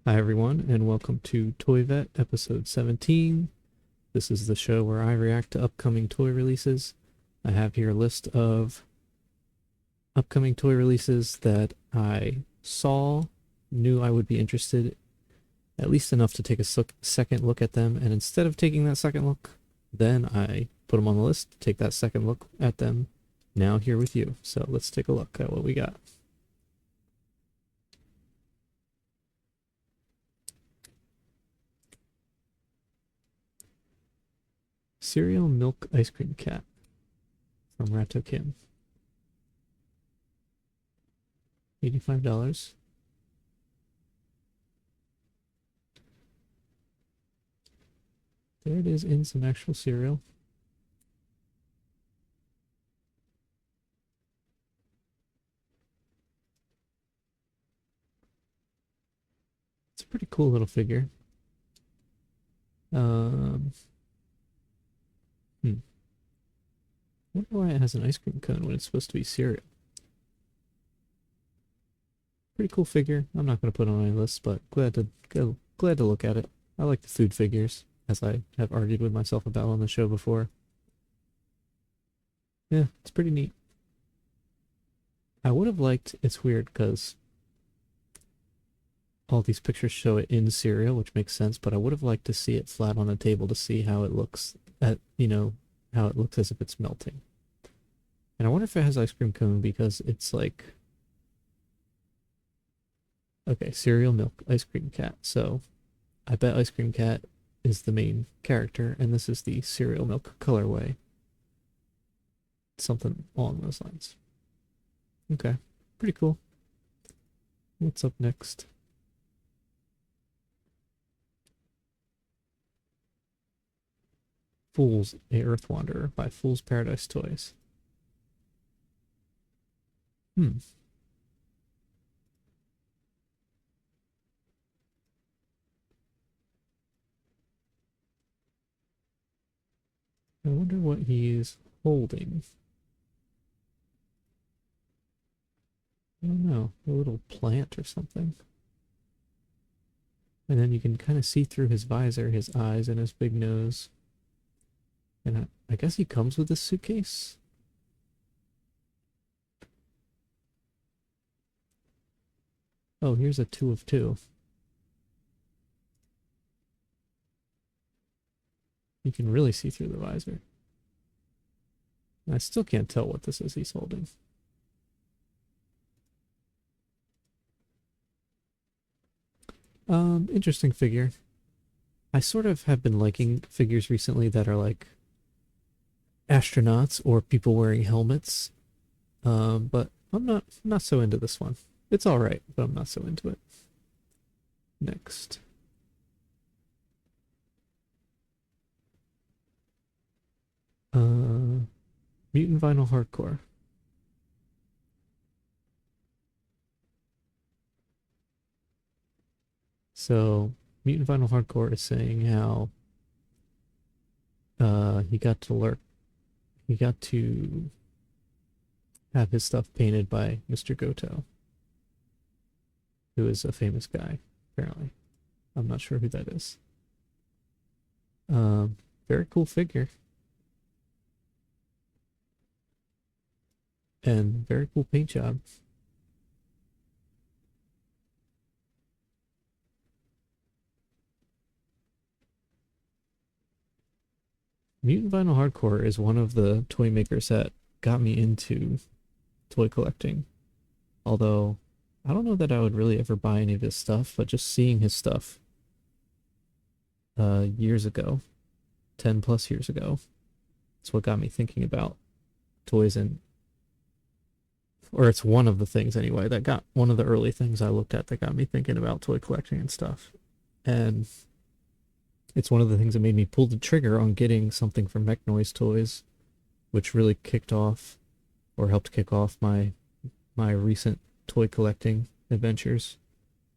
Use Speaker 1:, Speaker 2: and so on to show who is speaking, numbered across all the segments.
Speaker 1: Hi, everyone, and welcome to Toy Vet episode 17. This is the show where I react to upcoming toy releases. I have here a list of upcoming toy releases that I saw, knew I would be interested, at least enough to take a second look at them, and instead of taking that second look, then I put them on the list, take that second look at them, now here with you. So let's take a look at what we got. Cereal Milk Ice Cream Cat from Rato Kim. $85. There it is in some actual cereal. It's a pretty cool little figure. Um, hmm. I wonder why it has an ice cream cone when it's supposed to be cereal. Pretty cool figure. I'm not going to put it on my list, but glad to look at it. I like the food figures, as I have argued with myself about on the show before. Yeah, it's pretty neat. I would have liked, it's weird because all these pictures show it in cereal, which makes sense, but I would have liked to see it flat on a table to see how it looks how it looks as if it's melting. And I wonder if it has ice cream cone because it's like, okay, cereal milk ice cream cat. So I bet ice cream cat is the main character, and this is the cereal milk colorway. Something along those lines. Okay, pretty cool. What's up next? Fools, a Earth Wanderer by Fool's Paradise Toys. Hmm. I wonder what he's holding. I don't know, a little plant or something. And then you can kind of see through his visor, his eyes, and his big nose. And I guess he comes with this suitcase? Oh, here's a 2 of 2. You can really see through the visor. I still can't tell what this is he's holding. Interesting figure. I sort of have been liking figures recently that are like astronauts or people wearing helmets. But I'm not so into this one. It's all right, but I'm not so into it. Next. Mutant Vinyl Hardcore. So, Mutant Vinyl Hardcore is saying how he got to have his stuff painted by Mr. Goto, who is a famous guy, apparently. I'm not sure who that is. Very cool figure. And very cool paint job. Mutant Vinyl Hardcore is one of the toy makers that got me into toy collecting. Although, I don't know that I would really ever buy any of his stuff, but just seeing his stuff years ago, 10 plus years ago, it's what got me thinking about toys, and or it's one of the things anyway that got one of the early things I looked at that got me thinking about toy collecting and stuff. And it's one of the things that made me pull the trigger on getting something from Mechnoids Toys, which really kicked off or helped kick off my recent toy collecting adventures.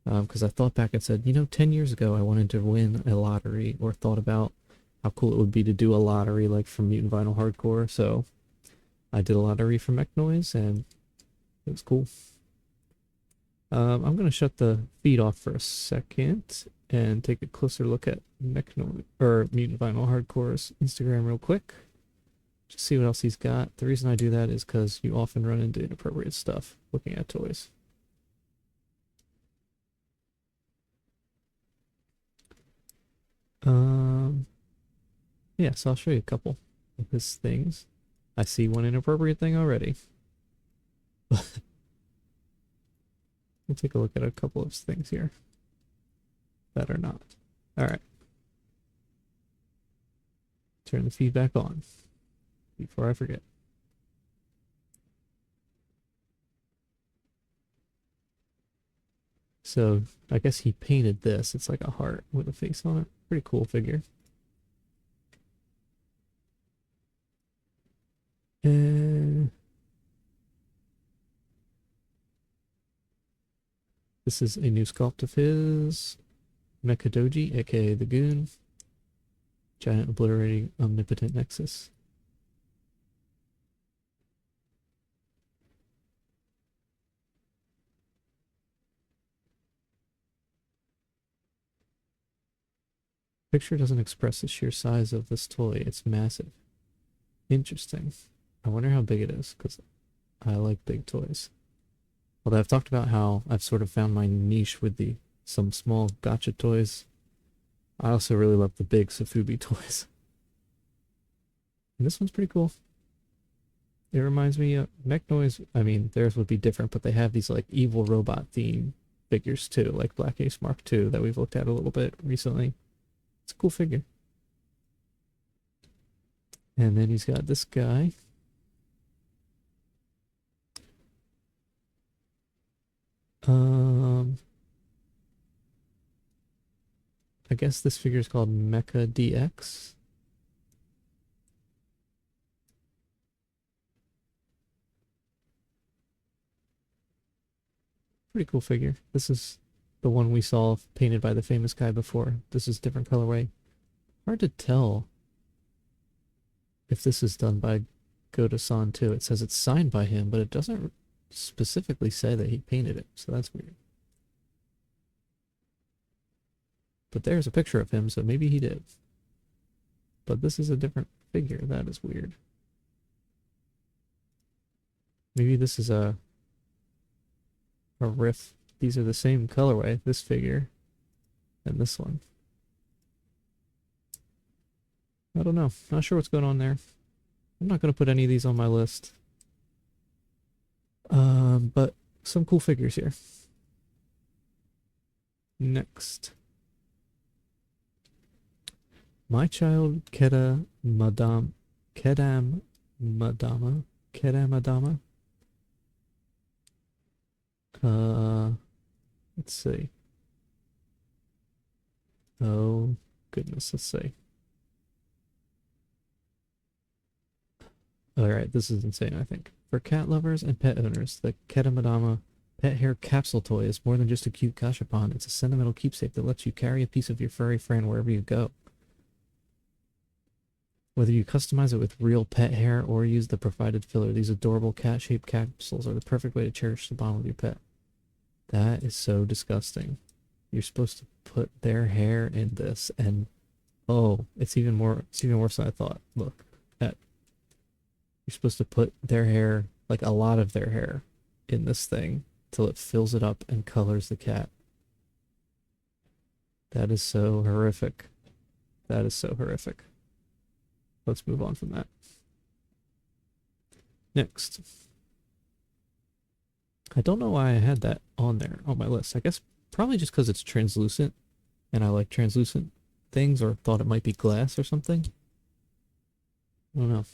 Speaker 1: Because I thought back and said, 10 years ago I wanted to win a lottery, or thought about how cool it would be to do a lottery like from Mutant Vinyl Hardcore. So I did a lottery for Mechnoids, and it was cool. I'm going to shut the feed off for a second and take a closer look at Mutant Vinyl Hardcore's Instagram real quick. Just see what else he's got. The reason I do that is because you often run into inappropriate stuff looking at toys. Yeah, so I'll show you a couple of his things. I see one inappropriate thing already. We'll take a look at a couple of things here that are not. All right. Turn the feedback on before I forget. So I guess he painted this. It's like a heart with a face on it. Pretty cool figure. And this is a new sculpt of his, Mechadoji, aka the Goon. Giant obliterating omnipotent nexus. Picture doesn't express the sheer size of this toy. It's massive. Interesting. I wonder how big it is, because I like big toys. Although I've talked about how I've sort of found my niche with some small gotcha toys. I also really love the big Sofubi toys. And this one's pretty cool. It reminds me of Mech Noise. I mean, theirs would be different, but they have these like evil robot theme figures too, like Black Ace Mark II that we've looked at a little bit recently. It's a cool figure. And then he's got this guy. I guess this figure is called Mecha DX. Pretty cool figure. This is the one we saw painted by the famous guy before. This is different colorway. Hard to tell if this is done by Goda-san too. It says it's signed by him, but it doesn't specifically say that he painted it, so that's weird. But there's a picture of him, so maybe he did. But this is a different figure. That is weird. Maybe this is a riff. These are the same colorway, this figure and this one. I don't know. Not sure what's going on there. I'm not going to put any of these on my list. But some cool figures here. Next. My Child Kedam Madama. Let's see. Oh, goodness, let's see. Alright, this is insane, I think. For cat lovers and pet owners, the Kedamadama pet hair capsule toy is more than just a cute gashapon. It's a sentimental keepsake that lets you carry a piece of your furry friend wherever you go. Whether you customize it with real pet hair or use the provided filler, these adorable cat-shaped capsules are the perfect way to cherish the bond with your pet. That is so disgusting. You're supposed to put their hair in this, and oh, it's even worse than I thought. Look, you're supposed to put their hair, like a lot of their hair, in this thing till it fills it up and colors the cat. That is so horrific. That is so horrific. Let's move on from that. Next. I don't know why I had that on there on my list. I guess probably just because it's translucent and I like translucent things, or thought it might be glass or something. I don't know.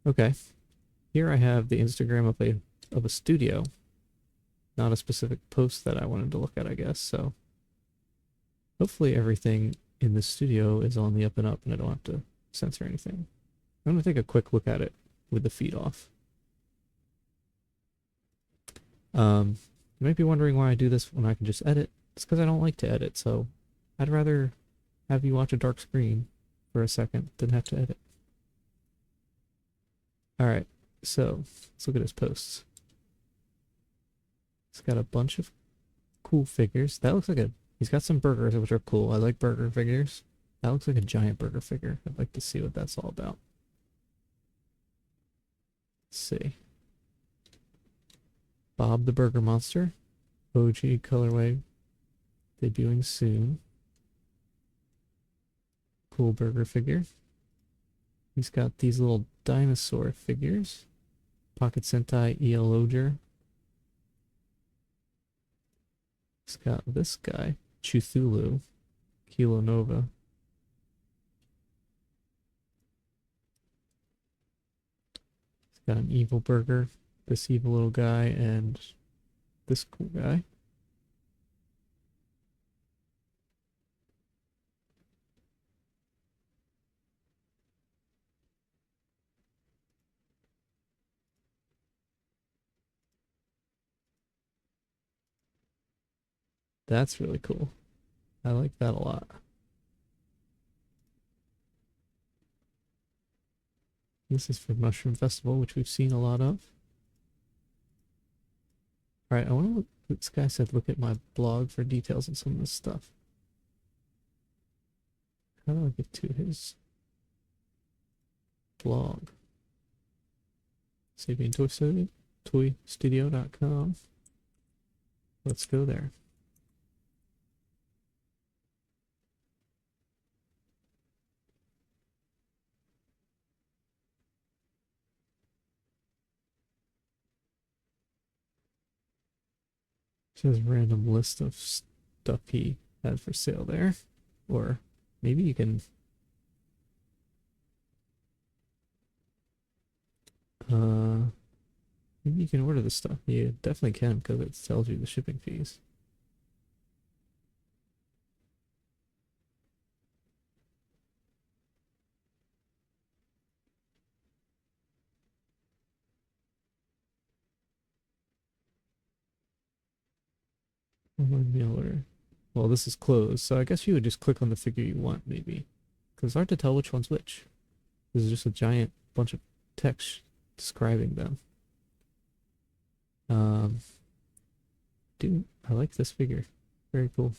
Speaker 1: Okay. Here I have the Instagram of a studio. Not a specific post that I wanted to look at, I guess. So hopefully everything in the studio is on the up and up and I don't have to censor anything. I'm going to take a quick look at it with the feed off. You might be wondering why I do this when I can just edit. It's because I don't like to edit, so I'd rather have you watch a dark screen for a second than have to edit. Alright, so let's look at his posts. He's got a bunch of cool figures. That looks like a... He's got some burgers, which are cool. I like burger figures. That looks like a giant burger figure. I'd like to see what that's all about. Let's see. Bob the Burger Monster. OG colorway. Debuting soon. Cool burger figure. He's got these little dinosaur figures. Pocket Sentai ELOger. He's got this guy. Chuthulu. Kilo Nova. He's got an evil burger. This evil little guy and this cool guy. That's really cool. I like that a lot. This is for Mushroom Festival, which we've seen a lot of. Alright, I want to look... This guy said look at my blog for details on some of this stuff. How do I get to his blog? Sapien Toy Studio, toystudio.com. Let's go there. Says random list of stuff he had for sale there. Or maybe you can maybe you can order this stuff. You definitely can because it tells you the shipping fees. Online mail order. Well, this is closed, so I guess you would just click on the figure you want, maybe. Because it's hard to tell which one's which. This is just a giant bunch of text describing them. Dude, I like this figure. Very cool.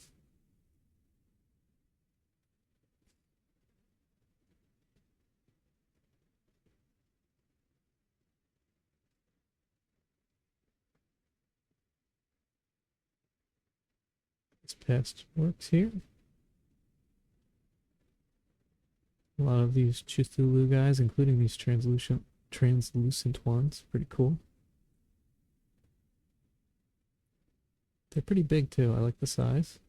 Speaker 1: This past works here. A lot of these Cthulhu guys, including these translucent ones. Pretty cool. They're pretty big too. I like the size.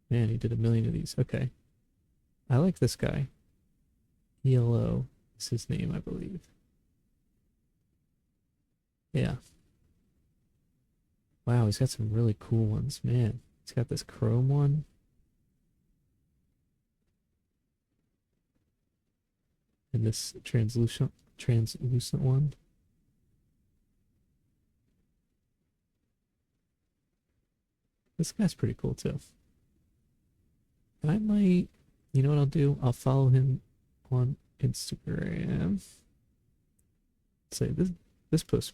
Speaker 1: Man, he did a million of these. Okay. I like this guy. ELO is his name, I believe. Yeah. Wow, he's got some really cool ones, man. He's got this chrome one. And this translucent one. This guy's pretty cool too. I might, you know what I'll do? I'll follow him on Instagram. Say this post.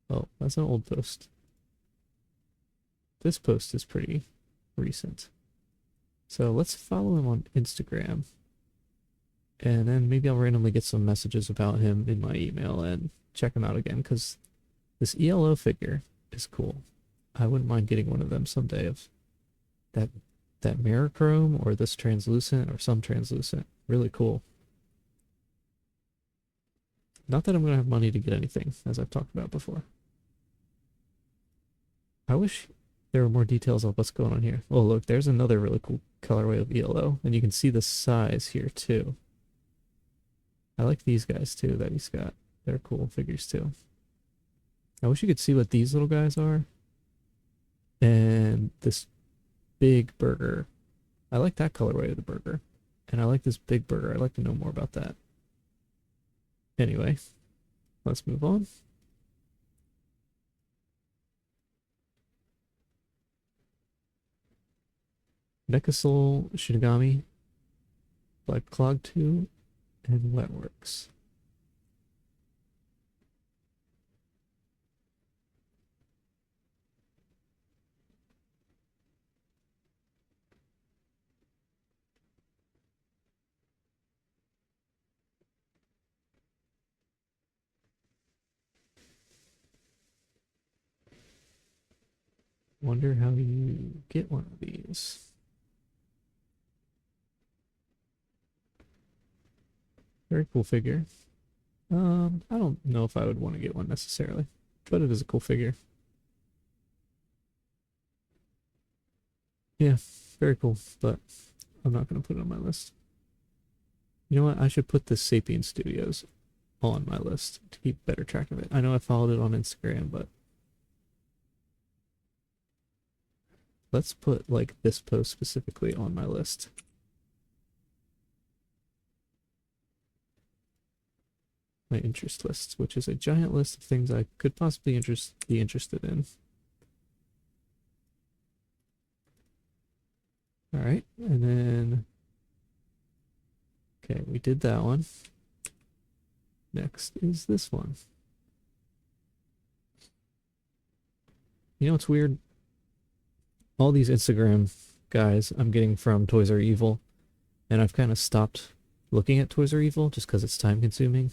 Speaker 1: Oh, that's an old post. This post is pretty recent. So let's follow him on Instagram. And then maybe I'll randomly get some messages about him in my email and check him out again, because this ELO figure is cool. I wouldn't mind getting one of them someday, of that mirror chrome or this translucent or some translucent. Really cool. Not that I'm going to have money to get anything, as I've talked about before. I wish there were more details of what's going on here. Oh, look, there's another really cool colorway of ELO, and you can see the size here too. I like these guys too that he's got. They're cool figures too. I wish you could see what these little guys are. And this big burger. I like that colorway of the burger. And I like this big burger. I'd like to know more about that. Anyway, let's move on. Mecha Soul, Shinigami, Black Clog 2, and Wetworks. Wonder how you get one of these. Very cool figure. I don't know if I would want to get one necessarily, but it is a cool figure. Yeah, very cool, but I'm not going to put it on my list. You know what? I should put the Sapien Studios on my list to keep better track of it. I know I followed it on Instagram, but let's put like this post specifically on my list. My interest list, which is a giant list of things I could possibly be interested in. All right, and then okay, we did that one. Next is this one. You know what's weird? All these Instagram guys I'm getting from Toys Are Evil, and I've kind of stopped looking at Toys Are Evil just because it's time consuming.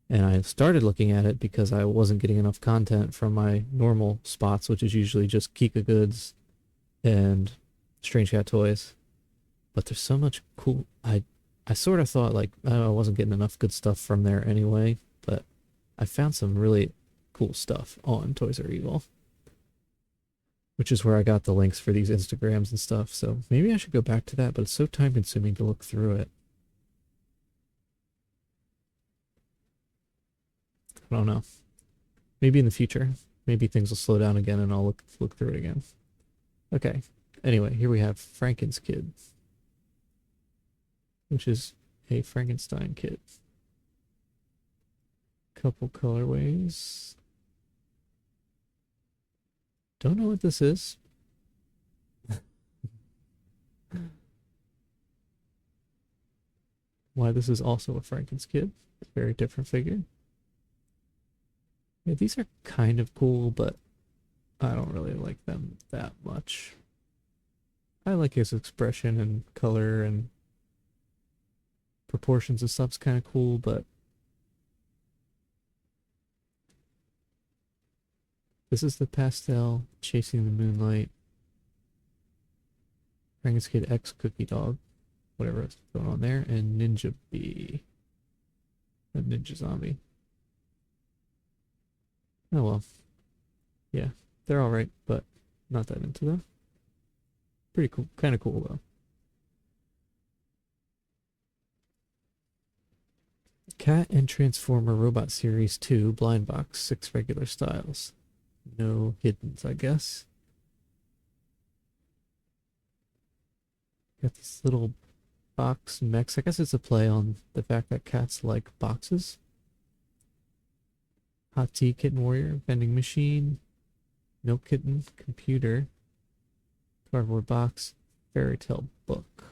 Speaker 1: And I started looking at it because I wasn't getting enough content from my normal spots, which is usually just Kika Goods and Strange Cat Toys. But there's so much cool. I sort of thought like I wasn't getting enough good stuff from there anyway, but I found some really cool stuff on Toys Are Evil, which is where I got the links for these Instagrams and stuff. So maybe I should go back to that, but it's so time consuming to look through it. I don't know. Maybe in the future. Maybe things will slow down again and I'll look through it again. Okay. Anyway, here we have Franken's Kid, which is a Frankenstein kit. Couple colorways. Don't know what this is. Why this is also a Franken's Kid. Very different figure. Yeah, these are kind of cool, but I don't really like them that much. I like his expression and color and proportions and stuff's kind of cool, but this is the pastel chasing the moonlight. Franken's Kid X Cookie Dog, whatever is going on there, and Ninja Bee, a ninja zombie. Oh well, yeah, they're all right, but not that into them. Pretty cool, kind of cool though. Cat and Transformer Robot Series 2 blind box, 6 regular styles. No hiddens, I guess. Got these little box mechs. I guess it's a play on the fact that cats like boxes. Hot tea kitten warrior, vending machine, milk kitten, computer, cardboard box, fairy tale book.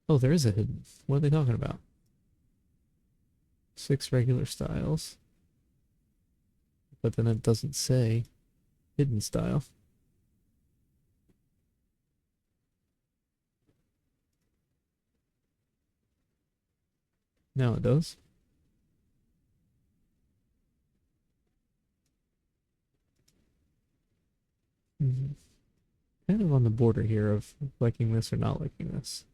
Speaker 1: Oh, there is a hidden. What are they talking about? 6 regular styles. But then it doesn't say hidden style. Now it does. Kind of on the border here of liking this or not liking this.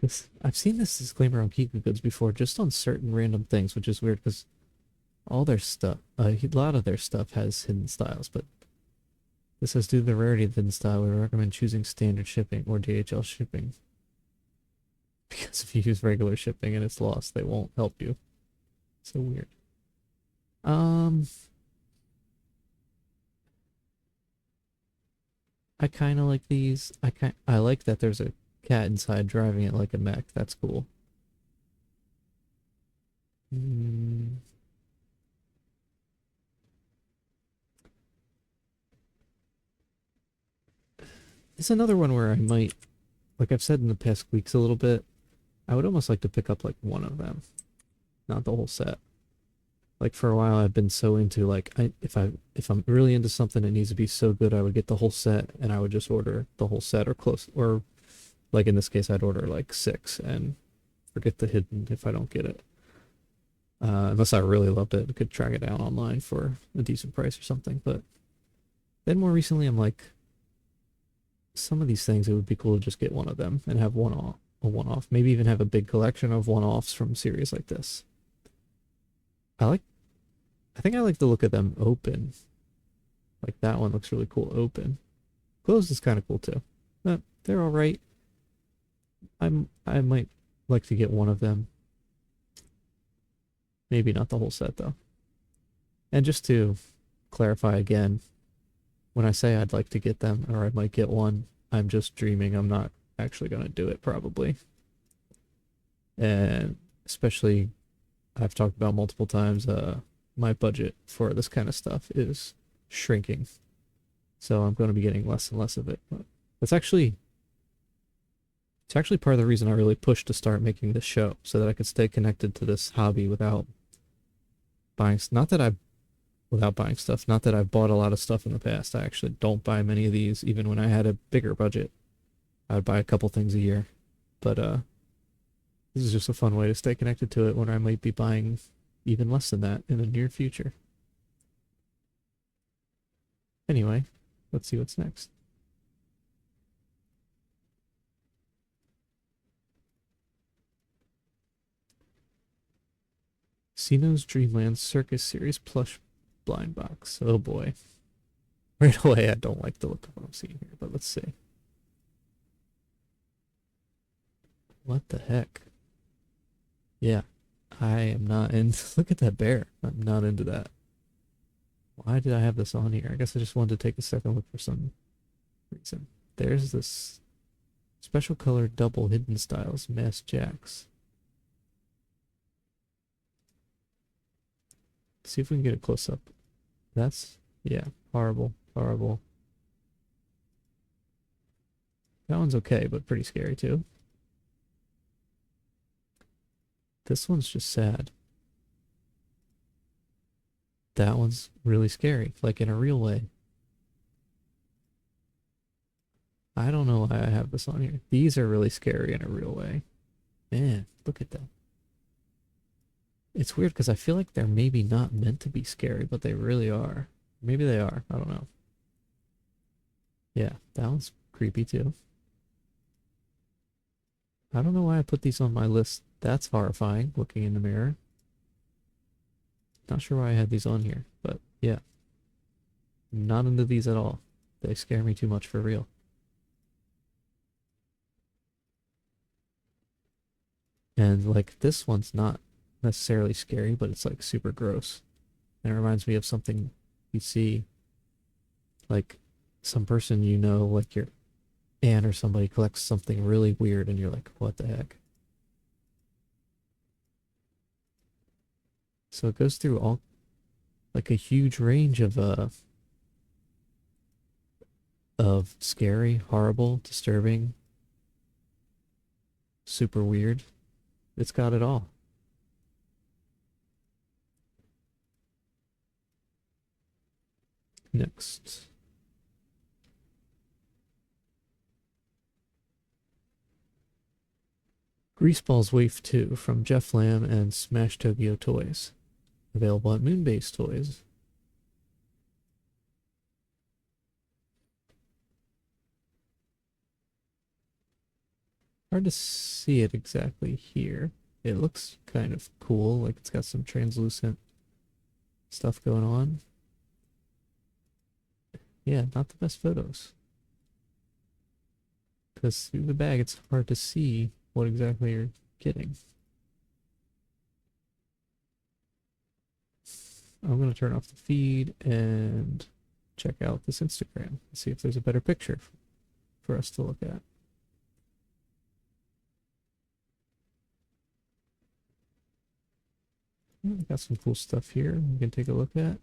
Speaker 1: This I've seen this disclaimer on Kiku Goods before, just on certain random things, which is weird because all their stuff, a lot of their stuff has hidden styles, but this says due to the rarity of hidden style, we recommend choosing standard shipping or DHL shipping. Because if you use regular shipping and it's lost, they won't help you. So weird. I kind of like these. I like that there's a cat inside driving it like a mech. That's cool. Mm. It's another one where I might, like I've said in the past weeks a little bit, I would almost like to pick up like one of them, not the whole set. Like for a while I've been so into like if I'm really into something it needs to be so good I would get the whole set and I would just order the whole set or close or like in this case I'd order like 6 and forget the hidden if I don't get it. Unless I really loved it, I could track it down online for a decent price or something. But then more recently I'm like some of these things it would be cool to just get one of them and have a one-off. Maybe even have a big collection of one-offs from series like this. I like I think I like the look of them open. Like that one looks really cool open. Closed is kind of cool too. But they're all right. I might like to get one of them. Maybe not the whole set though. And just to clarify again, when I say I'd like to get them or I might get one, I'm just dreaming. I'm not actually going to do it probably. And especially I've talked about multiple times my budget for this kind of stuff is shrinking. So I'm going to be getting less and less of it. But it's actually part of the reason I really pushed to start making this show so that I could stay connected to this hobby without buying without buying stuff. Not that I've bought a lot of stuff in the past. I actually don't buy many of these even when I had a bigger budget. I would buy a couple things a year. But this is just a fun way to stay connected to it when I might be buying even less than that in the near future. Anyway, let's see what's next. Sino's Dreamland Circus Series plush blind box. Oh boy. Right away, I don't like the look of what I'm seeing here, but let's see. What the heck? Yeah, I am not in. Look at that bear. I'm not into that. Why did I have this on here? I guess I just wanted to take a second look for some reason. There's this special color double hidden styles masked jacks. See if we can get a close up. That's, yeah, horrible, horrible. That one's okay, but pretty scary too. This one's just sad. That one's really scary, like in a real way. I don't know why I have this on here. These are really scary in a real way. Man, look at them. It's weird because I feel like they're maybe not meant to be scary, but they really are. Maybe they are. I don't know. Yeah, that one's creepy too. I don't know why I put these on my list. That's horrifying, looking in the mirror. Not sure why I had these on here, but yeah. Not into these at all. They scare me too much for real. And like this one's not necessarily scary, but it's like super gross. And it reminds me of something you see like some person you know, like your aunt or somebody collects something really weird and you're like, what the heck? So it goes through all like a huge range of scary, horrible, disturbing, super weird. It's got it all. Next. Greaseballs Wave 2 from Jeff Lamb and Smash Tokyo Toys. Available at Moonbase Toys. Hard to see it exactly here. It looks kind of cool, like it's got some translucent stuff going on. Yeah, not the best photos. Because through the bag, it's hard to see what exactly you're getting. I'm going to turn off the feed and check out this Instagram and see if there's a better picture for us to look at. We got some cool stuff here we can take a look at.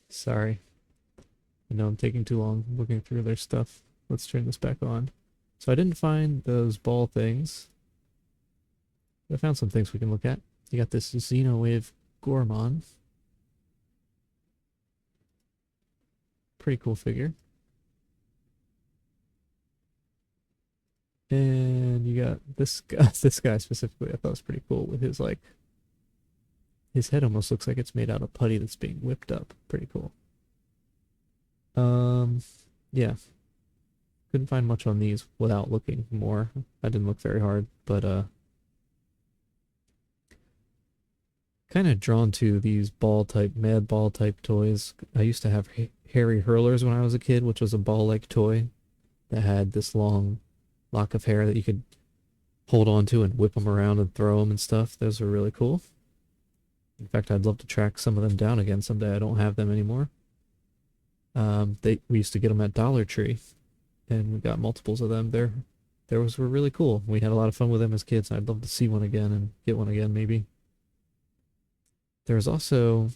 Speaker 1: Sorry. I know I'm taking too long looking through their stuff. Let's turn this back on. So I didn't find those ball things. I found some things we can look at. You got this Xenowave Gormon. Pretty cool figure. And you got this guy, this guy specifically I thought was pretty cool with his like, his head almost looks like it's made out of putty that's being whipped up. Pretty cool. Yeah. Couldn't find much on these without looking more. I didn't look very hard, but kind of drawn to these ball type, mad ball type toys. I used to have Harry Hurlers when I was a kid, which was a ball like toy that had this long lock of hair that you could hold on to and whip them around and throw them and stuff. Those were really cool. In fact, I'd love to track some of them down again someday. I don't have them anymore. We used to get them at Dollar Tree, and we got multiples of them. Were really cool. We had a lot of fun with them as kids. I'd love to see one again and get one again, maybe. There was also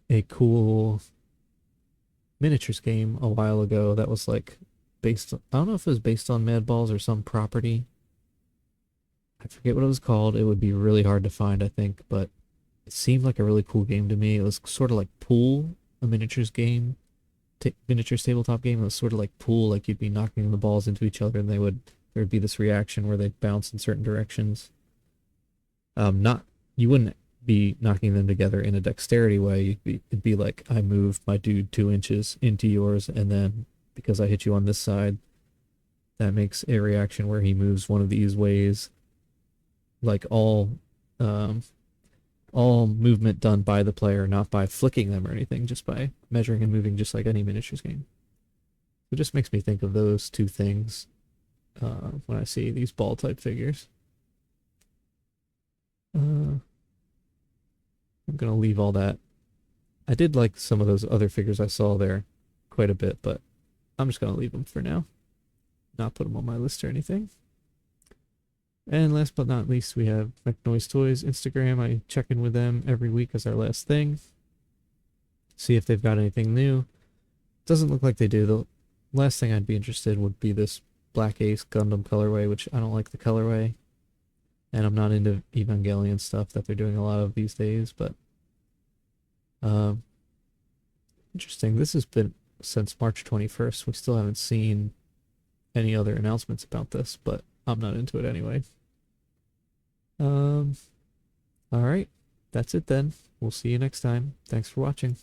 Speaker 1: a cool miniatures game a while ago that was like based on, I don't know if it was based on Mad Balls or some property. I forget what it was called. It would be really hard to find, I think, but it seemed like a really cool game to me. It was sort of like Pool, a miniatures game, miniatures tabletop game. It was sort of like Pool, like you'd be knocking the balls into each other and there would be this reaction where they'd bounce in certain directions. Not, you wouldn't be knocking them together in a dexterity way. It'd be like, I moved my dude 2 inches into yours, and then because I hit you on this side, that makes a reaction where he moves one of these ways. Like all movement done by the player, not by flicking them or anything, just by measuring and moving, just like any miniatures game. It just makes me think of those two things when I see these ball type figures. I'm gonna leave all that. I did like some of those other figures I saw there quite a bit, but I'm just gonna leave them for now. Not put them on my list or anything. And last but not least, we have McNoise Toys Instagram. I check in with them every week as our last thing. See if they've got anything new. Doesn't look like they do. The last thing I'd be interested in would be this Black Ace Gundam colorway, which I don't like the colorway. And I'm not into Evangelion stuff that they're doing a lot of these days, but interesting. This has been since March 21st. We still haven't seen any other announcements about this, but I'm not into it anyway. All right. That's it then. We'll see you next time. Thanks for watching.